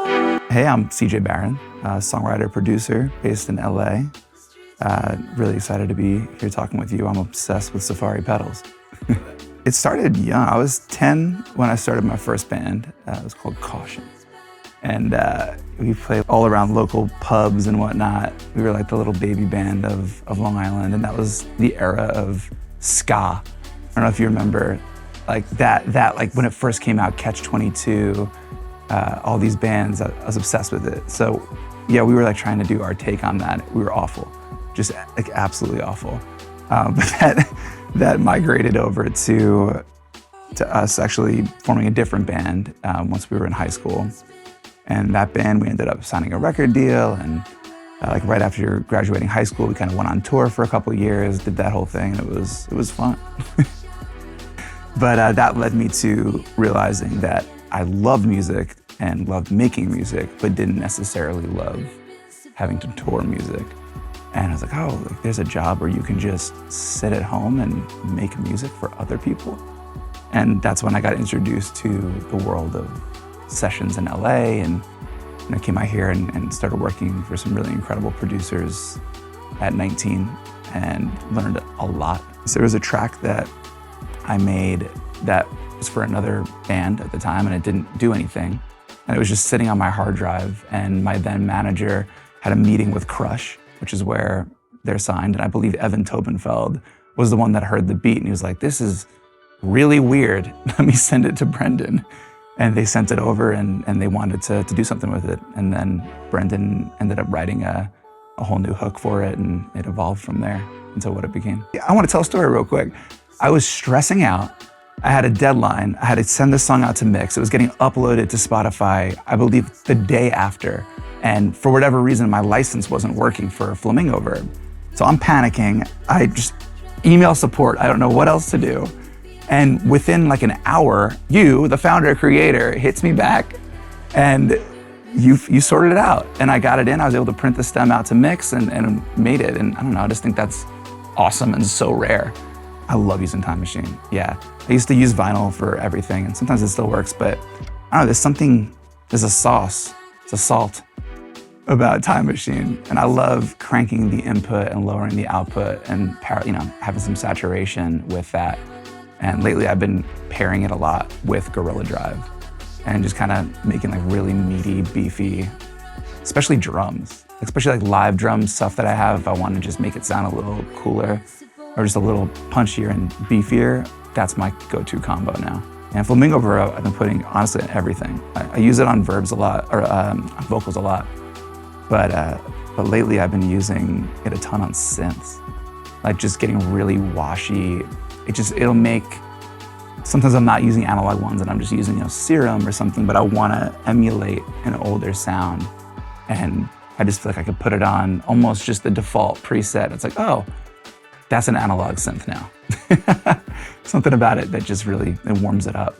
Hey, I'm Cj Baran, songwriter, producer based in LA. Really excited to be here talking with you. I'm obsessed with Safari pedals. It started young. I was 10 when I started my first band. It was called Caution. And we played all around local pubs and whatnot. We were like the little baby band of Long Island, and that was the era of ska. I don't know if you remember like that like when it first came out, Catch-22, all these bands, I was obsessed with it. So yeah, we were like trying to do our take on that. We were awful, just like absolutely awful. But that migrated over to us actually forming a different band once we were in high school. And that band, we ended up signing a record deal, and like right after graduating high school, we kind of went on tour for a couple of years, did that whole thing, and it was fun. But that led me to realizing that I loved music and loved making music, but didn't necessarily love having to tour music. And I was like, oh, like, there's a job where you can just sit at home and make music for other people. And that's when I got introduced to the world of sessions in LA, and I came out here and started working for some really incredible producers at 19 and learned a lot. So there was a track that I made that was for another band at the time, and it didn't do anything. And it was just sitting on my hard drive, and my then manager had a meeting with Crush, which is where they're signed, and I believe Evan Tobenfeld was the one that heard the beat, and he was like, this is really weird, let me send it to Brendan. And they sent it over, and they wanted to do something with it. And then Brendan ended up writing a whole new hook for it, and it evolved from there into what it became. I want to tell a story real quick. I was stressing out. I had a deadline. I had to send this song out to mix. It was getting uploaded to Spotify, I believe, the day after. And for whatever reason, my license wasn't working for Flamingo Verb. So I'm panicking. I just email support. I don't know what else to do. And within like an hour, you, the founder, creator, hits me back, and you sorted it out. And I got it in. I was able to print the stem out to mix and made it. And I don't know, I just think that's awesome and so rare. I love using Time Machine. Yeah, I used to use vinyl for everything, and sometimes it still works, but I don't know, there's a sauce, it's a salt about Time Machine. And I love cranking the input and lowering the output and having some saturation with that. And lately I've been pairing it a lot with Gorilla Drive and just kind of making like really meaty, beefy, especially drums, especially like live drum stuff that I have. If I want to just make it sound a little cooler or just a little punchier and beefier, that's my go-to combo now. And Flamingo Verb, I've been putting honestly everything. I use it on verbs a lot, or on vocals a lot. But lately I've been using it a ton on synths, like just getting really washy. It'll make, sometimes I'm not using analog ones and I'm just using Serum or something, but I want to emulate an older sound. And I just feel like I could put it on almost just the default preset. It's like, oh, that's an analog synth now. Something about it that just really, it warms it up.